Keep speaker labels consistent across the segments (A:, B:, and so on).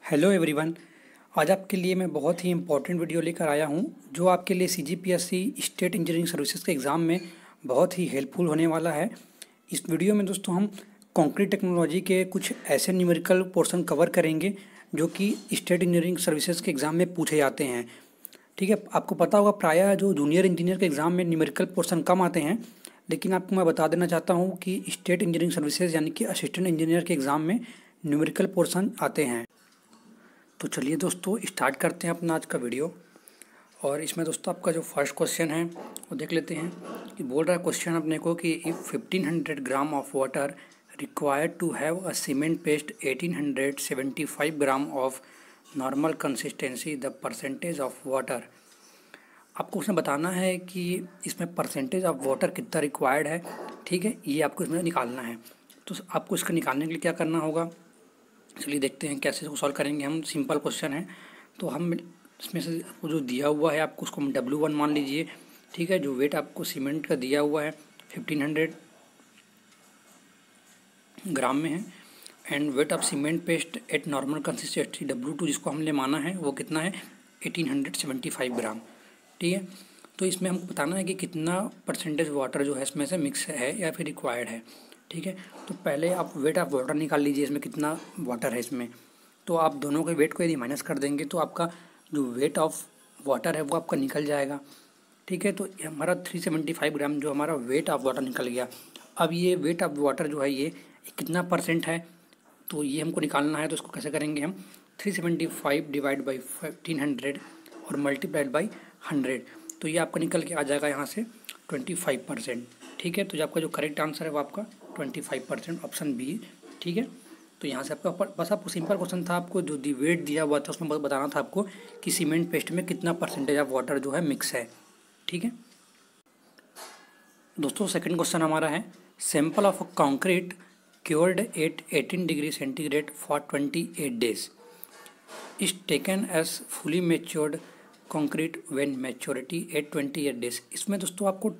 A: Hello everyone. आज आपके लिए मैं बहुत ही इम्पोर्टेंट वीडियो लेकर आया हूं जो आपके लिए सीजीपीएससी स्टेट इंजीनियरिंग सर्विसेज के एग्ज़ाम में बहुत ही हेल्पफुल होने वाला है। इस वीडियो में दोस्तों हम कंक्रीट टेक्नोलॉजी के कुछ ऐसे न्यूमेरिकल पोर्शन कवर करेंगे जो कि स्टेट इंजीनियरिंग सर्विसेज के एग्ज़ाम में पूछे जाते हैं। ठीक है, आपको पता होगा प्रायः जो जूनियर इंजीनियर के एग्ज़ाम में न्यूमेरिकल पोर्शन कम आते हैं, लेकिन आपको मैं बता देना चाहता हूँ कि स्टेट इंजीनियरिंग सर्विसेज यानी कि असिस्टेंट इंजीनियर के एग्ज़ाम में न्यूमेरिकल पोर्शन आते हैं। तो चलिए दोस्तों स्टार्ट करते हैं अपना आज का वीडियो। और इसमें दोस्तों आपका जो फर्स्ट क्वेश्चन है वो देख लेते हैं कि बोल रहा है क्वेश्चन अपने को कि if 1500 gram of water required to have a cement paste 1875 gram of normal consistency the percentage of water. आपको उसमें बताना है कि इसमें परसेंटेज ऑफ वाटर कितना रिक्वायर्ड है। ठीक है, ये आपको इसमें निकालना है। तो आपको इसका निकालने के लिए क्या करना होगा, चलिए देखते हैं कैसे इसको सॉल्व करेंगे हम। सिंपल क्वेश्चन है तो हम इसमें से आपको जो दिया हुआ है आपको उसको हम W1 मान लीजिए। ठीक है, जो वेट आपको सीमेंट का दिया हुआ है 1500 ग्राम में है and weight of cement paste eight normal consistency W2 जिसको हमने माना है वो कितना है 1875 ग्राम। ठीक है, तो इसमें हमको बताना है कि कितना परसेंटेज वाटर जो है इसमें से मिक्स है या फिर रिक्वायर्ड है। ठीक है, तो पहले आप वेट ऑफ वाटर निकाल लीजिए, इसमें कितना वाटर है इसमें। तो आप दोनों के वेट को यदि माइनस कर देंगे तो आपका जो वेट ऑफ वाटर है वो आपका निकल जाएगा। ठीक है, तो हमारा 375 ग्राम जो हमारा वेट ऑफ वाटर निकल गया। अब ये वेट ऑफ वाटर जो है ये कितना परसेंट है तो ये हमको निकालना है। तो इसको कैसे करेंगे हम 375 डिवाइड बाई 1500 और मल्टीप्लाइड बाई 100, तो ये आपका निकल के आ जाएगा यहाँ से 25%। ठीक है, तो जो आपका जो करेक्ट आंसर है वो आपका 25% ऑप्शन बी। ठीक है, तो यहाँ से आपका बस आपको सिंपल क्वेश्चन था, आपको जो वेट दिया हुआ था उसमें बताना था आपको कि सीमेंट पेस्ट में कितना परसेंटेज ऑफ वाटर जो है मिक्स है। ठीक है दोस्तों, सेकंड क्वेश्चन हमारा है sample of concrete cured at 18 degree centigrade for 28 days is taken as fully matured concrete when maturity at 28 days. इसमें दोस्तों आपको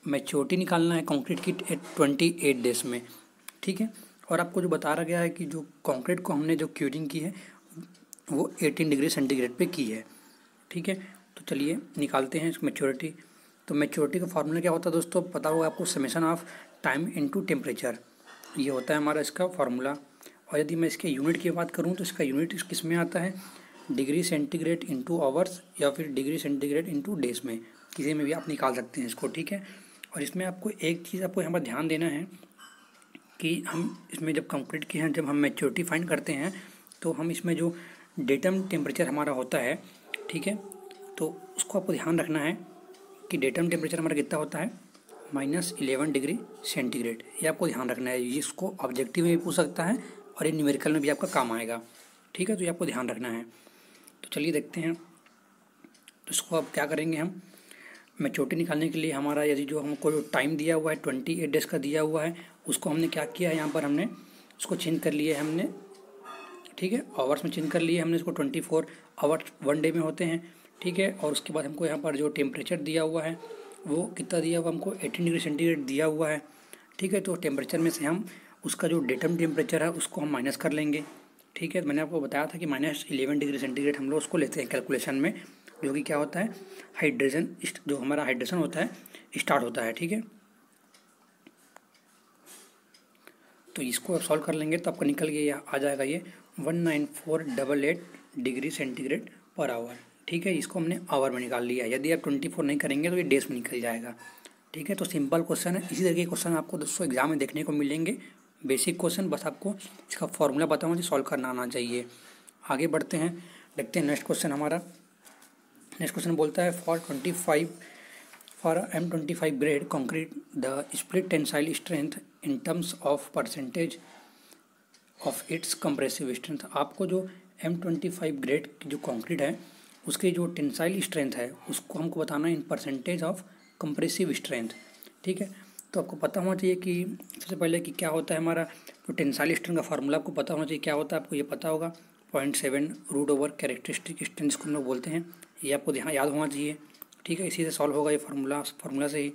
A: मैच्योरिटी निकालना है कॉन्क्रीट की एट 28 डेज में। ठीक है, और आपको जो बता रहा गया है कि जो कॉन्क्रीट को हमने जो क्यूरिंग की है वो 18 डिग्री सेंटीग्रेड पे की है। ठीक है, तो चलिए निकालते हैं इस मैच्योरिटी। तो मैच्योरिटी का फार्मूला क्या होता है दोस्तों, पता होगा आपको, summation of time into temperature, ये होता है हमारा इसका फार्मूला। और यदि मैं इसके यूनिट की बात करूँ तो इसका यूनिट किस में आता है, डिग्री सेंटीग्रेड इंटू आवर्स या फिर डिग्री सेंटीग्रेड इंटू डेज में, किसी में भी आप निकाल सकते हैं इसको। ठीक है, और इसमें आपको एक चीज़ आपको यहाँ पर ध्यान देना है कि हम इसमें जब कंक्रीट की हैं जब हम मैच्योरिटी फाइंड करते हैं तो हम इसमें जो डेटम टेम्परेचर हमारा होता है, ठीक है, तो उसको आपको ध्यान रखना है कि डेटम टेम्परेचर हमारा कितना होता है -11 डिग्री सेंटीग्रेड। ये आपको ध्यान रखना है, इसको ऑब्जेक्टिव में भी पूछ सकता है और ये न्यूमेरिकल में भी आपका काम आएगा। ठीक है, तो ये आपको ध्यान रखना है। तो चलिए देखते हैं, तो इसको अब क्या करेंगे हम मैच्योरिटी निकालने के लिए। हमारा यदि जो हमको जो टाइम दिया हुआ है 28 डेज का दिया हुआ है उसको हमने क्या किया है, यहाँ पर हमने उसको चेंज कर लिया है हमने। ठीक है, आवर्स में चेंज कर लिए हमने इसको, 24 आवर्स 1 डे में होते हैं। ठीक है, और उसके बाद हमको यहाँ पर जो टेम्परेचर दिया हुआ है वो कितना दिया हुआ हमको 18 डिग्री सेंटीग्रेड दिया हुआ है। ठीक है, तो टेम्परेचर में से हम उसका जो डेटम टेम्परेचर है उसको हम माइनस कर लेंगे। ठीक है, मैंने आपको बताया था कि -11 डिग्री सेंटीग्रेड हम लोग उसको लेते हैं कैलकुलेशन में, जो कि क्या होता है हाइड्रेशन, जो हमारा हाइड्रेशन होता है स्टार्ट होता है। ठीक है, तो इसको आप सॉल्व कर लेंगे तो आपको निकल के आ जाएगा ये 19488 डिग्री सेंटीग्रेड पर आवर। ठीक है, इसको हमने आवर में निकाल लिया है। यदि आप 24 नहीं करेंगे तो ये डेज में निकल जाएगा। ठीक है, तो सिंपल क्वेश्चन है। इसी तरह के क्वेश्चन आपको दोस्तों एग्जाम में देखने को मिलेंगे, बेसिक क्वेश्चन, बस आपको इसका फॉर्मूला पता होना चाहिए, सॉल्व करना आना चाहिए। आगे बढ़ते हैं, देखते हैं नेक्स्ट क्वेश्चन हमारा। नेक्स्ट क्वेश्चन बोलता है for M25 grade concrete the split tensile strength in terms of percentage of its compressive strength. आपको जो M25 ग्रेड की जो कॉन्क्रीट है उसकी जो टेंसाइल स्ट्रेंथ है उसको हमको बताना है in percentage of compressive strength. ठीक है, तो आपको पता होना चाहिए कि सबसे पहले कि क्या होता है हमारा जो टेंसाइल स्ट्रेंथ का फार्मूला आपको पता होना चाहिए क्या होता है, आपको ये पता होगा 0.7 रूट ओवर कैरेक्टरिस्टिक स्ट्रेंथ जिसको हम लोग बोलते हैं, ये आपको ध्यान याद होना चाहिए। ठीक है, इसी से सॉल्व होगा ये फार्मूला से ही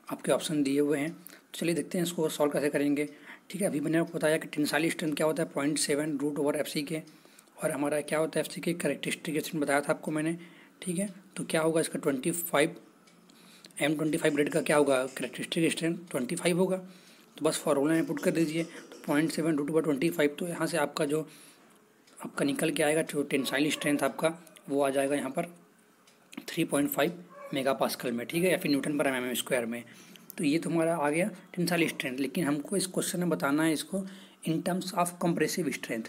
A: आपके ऑप्शन दिए हुए हैं। तो चलिए देखते हैं इसको सॉल्व कैसे करेंगे। ठीक है, अभी मैंने आपको बताया कि टेंसाइल स्ट्रेंथ क्या होता है 0.7 रूट ओवर एफ सी के, और हमारा क्या होता है एफ सी के कैरेक्टरिस्टिक स्ट्रेंथ बताया था आपको मैंने। ठीक है, तो क्या होगा इसका 25 M25 ग्रेड का क्या होगा कैरेक्टरिस्टिक स्ट्रेंथ 25 होगा। तो बस फॉर्मूला में पुट कर दीजिए, तो 0.7 रूट ओवर 25, तो यहाँ से आपका जो आपका निकल के आएगा जो टेंसाइल स्ट्रेंथ आपका वो आ जाएगा यहाँ पर 3.5 मेगा पास्कल में। ठीक है, या फिर न्यूटन पर mm स्क्वायर में। तो ये तुम्हारा आ गया टेंसाइल स्ट्रेंथ, लेकिन हमको इस क्वेश्चन में बताना है इसको in terms of compressive strength.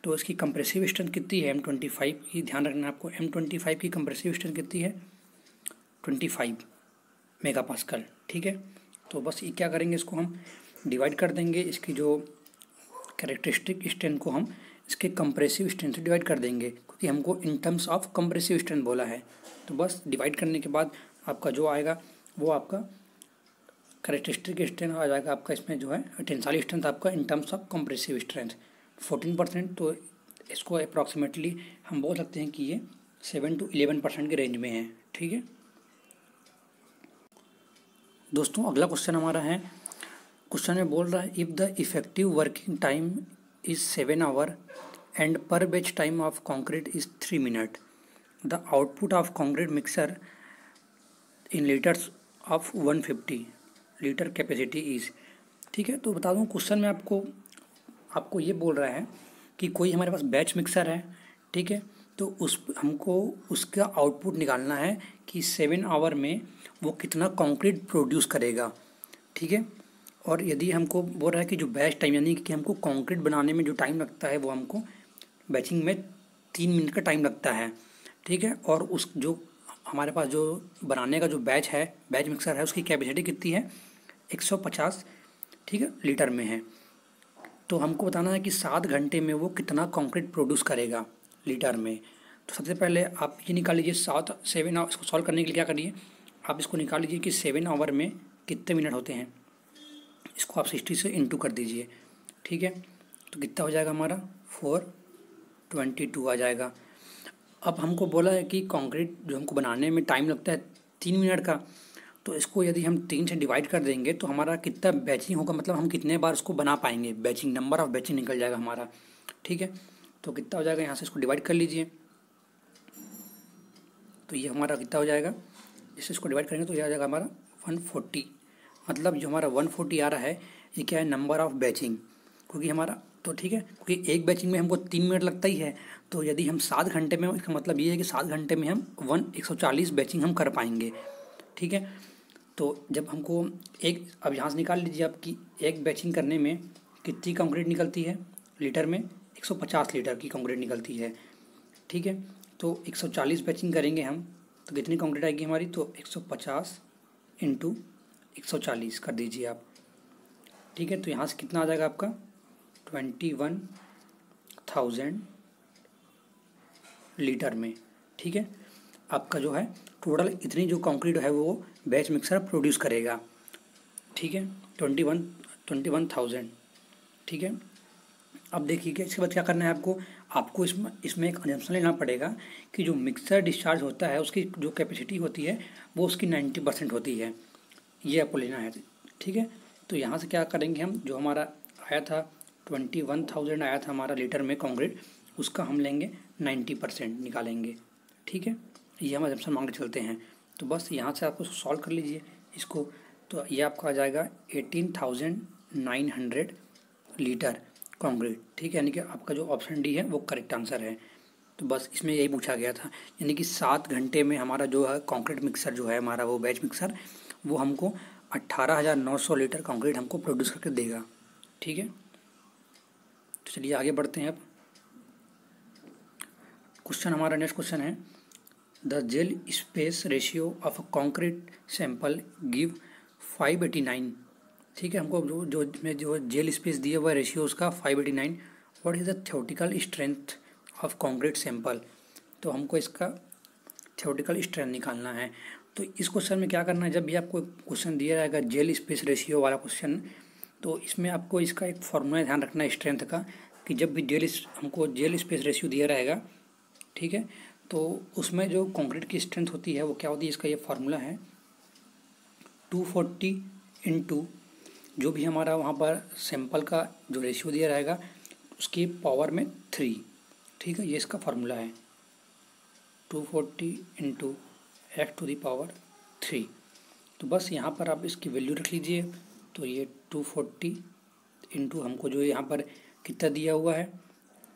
A: तो इसकी कंप्रेसिव स्ट्रेंथ कितनी है M25 की, ध्यान रखना आपको M25 की कंप्रेसिव स्ट्रेंथ कितनी है 25 मेगा पास्कल। ठीक है, तो बस ये क्या करेंगे इसको हम डिवाइड कर देंगे, इसकी जो कैरेक्टरिस्टिक स्ट्रेंथ को हम इसके कंप्रेसिव स्ट्रेंथ से डिवाइड कर देंगे, क्योंकि हमको in terms of compressive strength बोला है। तो बस डिवाइड करने के बाद आपका जो आएगा वो आपका कैरेक्टरिस्टिक स्ट्रेंथ आ जाएगा आपका, इसमें जो है टेंसाइल स्ट्रेंथ आपका in terms of compressive strength 14%। तो इसको अप्रॉक्सीमेटली हम बोल सकते हैं कि ये 7 to 11% के रेंज में है। ठीक है दोस्तों, अगला क्वेश्चन हमारा है, क्वेश्चन में बोल रहा है if the effective working time is 7 hour and per batch time of concrete is 3 minute, the output of concrete mixer in litres of 150 litre capacity is. ठीक है, तो बता दूं क्वेश्चन में आपको ये बोल रहा है कि कोई हमारे पास बैच मिक्सर है। ठीक है, तो हमको उसका आउटपुट निकालना है कि 7 आवर में वो कितना कंक्रीट प्रोड्यूस करेगा। ठीक है, और यदि हमको बोल रहा है कि जो बैच टाइम यानी कि हमको कंक्रीट बनाने में जो टाइम लगता है वो हमको बैचिंग में 3 मिनट का टाइम लगता है। ठीक है, और उस जो हमारे पास जो बनाने का जो बैच मिक्सर है उसकी कैपेसिटी कितनी है 150 ठीक है लीटर में है। तो हमको बताना है कि 7 घंटे में वो कितना कंक्रीट प्रोड्यूस करेगा लीटर में। तो सबसे पहले आप ये निकाल लीजिए 7 आवर, इसको सॉल्व करने के लिए क्या करिए आप इसको निकाल लीजिए कि 7 आवर में कितने मिनट होते हैं, इसको आप 60 से इंटू कर दीजिए। ठीक है, तो कितना हो जाएगा हमारा 422 आ जाएगा। अब हमको बोला है कि कंक्रीट जो हमको बनाने में टाइम लगता है 3 मिनट का, तो इसको यदि हम 3 से डिवाइड कर देंगे तो हमारा कितना बैचिंग होगा, मतलब हम कितने बार इसको बना पाएंगे, बैचिंग नंबर ऑफ बैचिंग निकल जाएगा हमारा। ठीक है, तो कितना हो जाएगा यहाँ से इसको डिवाइड कर लीजिए, तो ये हमारा कितना हो जाएगा, इससे इसको डिवाइड करेंगे तो ये आ जाएगा हमारा 140। मतलब जो हमारा 140 आ रहा है ये क्या है नंबर ऑफ बैचिंग, क्योंकि हमारा तो ठीक है क्योंकि एक बैचिंग में हमको 3 मिनट लगता ही है। तो यदि हम 7 घंटे में, इसका मतलब ये है कि 7 घंटे में हम 140 बैचिंग हम कर पाएंगे। ठीक है, तो जब हमको अब यहाँ से निकाल लीजिए आपकी एक बैचिंग करने में कितनी कंक्रीट निकलती है लीटर में 150 लीटर की कंक्रीट निकलती है। ठीक है, तो 140 बैचिंग करेंगे हम तो कितनी कंक्रीट आएगी हमारी, तो 150 इंटू 140 कर दीजिए आप। ठीक है, तो यहाँ से कितना आ जाएगा आपका 21,000 लीटर में। ठीक है, आपका जो है टोटल इतनी जो कंक्रीट है वो बैच मिक्सर प्रोड्यूस करेगा। ठीक है, 21,000। ठीक है, अब देखिए कि इसके बाद क्या करना है आपको इसमें एक असम्पशन लेना पड़ेगा कि जो मिक्सर डिस्चार्ज होता है उसकी जो कैपेसिटी होती है वो उसकी 90% होती है, ये आपको लेना है। ठीक है, तो यहाँ से क्या करेंगे हम, जो हमारा आया था 21,000 आया था हमारा लीटर में कंक्रीट, उसका हम लेंगे 90% निकालेंगे। ठीक है, ये हम असम्पशन मांग के चलते हैं। तो बस यहाँ से आपको सॉल्व कर लीजिए इसको, तो ये आपका आ जाएगा 18,900 लीटर कंक्रीट। ठीक है, यानी कि आपका जो ऑप्शन डी है वो करेक्ट आंसर है। तो बस इसमें यही पूछा गया था, यानी कि 7 घंटे में हमारा जो है कंक्रीट मिक्सर जो है हमारा वो बैच मिक्सर वो हमको 18,900 लीटर कंक्रीट हमको प्रोड्यूस करके देगा। ठीक है, तो चलिए आगे बढ़ते हैं। अब क्वेश्चन हमारा नेक्स्ट क्वेश्चन है the gel space ratio of a concrete sample give 589। ठीक है, हमको जो जेल स्पेस दिया हुआ रेशियो उसका 589। What is the theoretical strength of concrete sample, तो हमको इसका थ्योरेटिकल स्ट्रेंथ निकालना है। तो इस क्वेश्चन में क्या करना है, जब भी आपको क्वेश्चन दिया रहेगा जेल स्पेस रेशियो वाला क्वेश्चन, तो इसमें आपको इसका एक फॉर्मूला ध्यान रखना है स्ट्रेंथ का, कि जब भी हमको जेल स्पेस रेशियो दिया रहेगा, ठीक है, तो उसमें जो कंक्रीट की स्ट्रेंथ होती है वो क्या होती है, इसका ये फार्मूला है 240 इंटू जो भी हमारा वहाँ पर सैंपल का जो रेशियो दिया रहेगा उसकी पावर में 3, ठीक है। ये इसका फार्मूला है 240 into x to the power 3। तो बस यहाँ पर आप इसकी वैल्यू रख लीजिए। तो ये 240 इंटू हमको जो यहाँ पर कितना दिया हुआ है,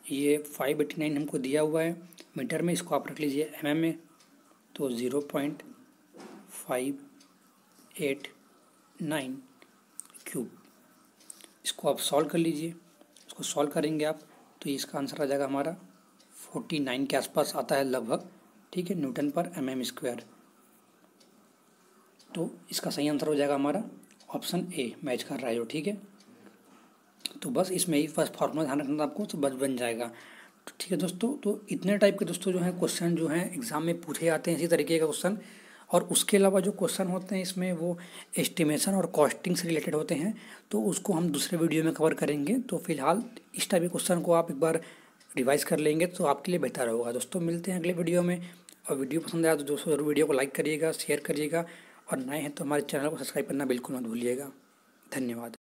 A: ये 589 हमको दिया हुआ है मीटर में, इसको आप रख लीजिए mm में। तो 0.589 क्यूब। इसको आप सॉल्व कर लीजिए। इसको सॉल्व करेंगे आप तो इसका आंसर आ जाएगा हमारा 49 के आसपास आता है लगभग, ठीक है, न्यूटन पर mm²। तो इसका सही आंसर हो जाएगा हमारा ऑप्शन ए, मैच कर रहा है जो, ठीक है। तो बस इसमें ही बस फॉर्मूला ध्यान रखना आपको, तो बस बन जाएगा। तो ठीक है दोस्तों, तो इतने टाइप के दोस्तों जो हैं क्वेश्चन जो हैं एग्जाम में पूछे जाते हैं इसी तरीके का क्वेश्चन। और उसके अलावा जो क्वेश्चन होते हैं इसमें वो एस्टिमेशन और कॉस्टिंग से रिलेटेड होते हैं, तो उसको हम दूसरे वीडियो में कवर करेंगे। तो फिलहाल इस टाइप के क्वेश्चन को आप एक बार रिवाइज कर लेंगे तो आपके लिए बेहतर होगा। दोस्तों मिलते हैं अगले वीडियो में, और वीडियो पसंद आया तो दोस्तों जरूर वीडियो को लाइक करिएगा, शेयर करिएगा, और नए हैं तो हमारे चैनल को सब्सक्राइब करना बिल्कुल मत भूलिएगा। धन्यवाद।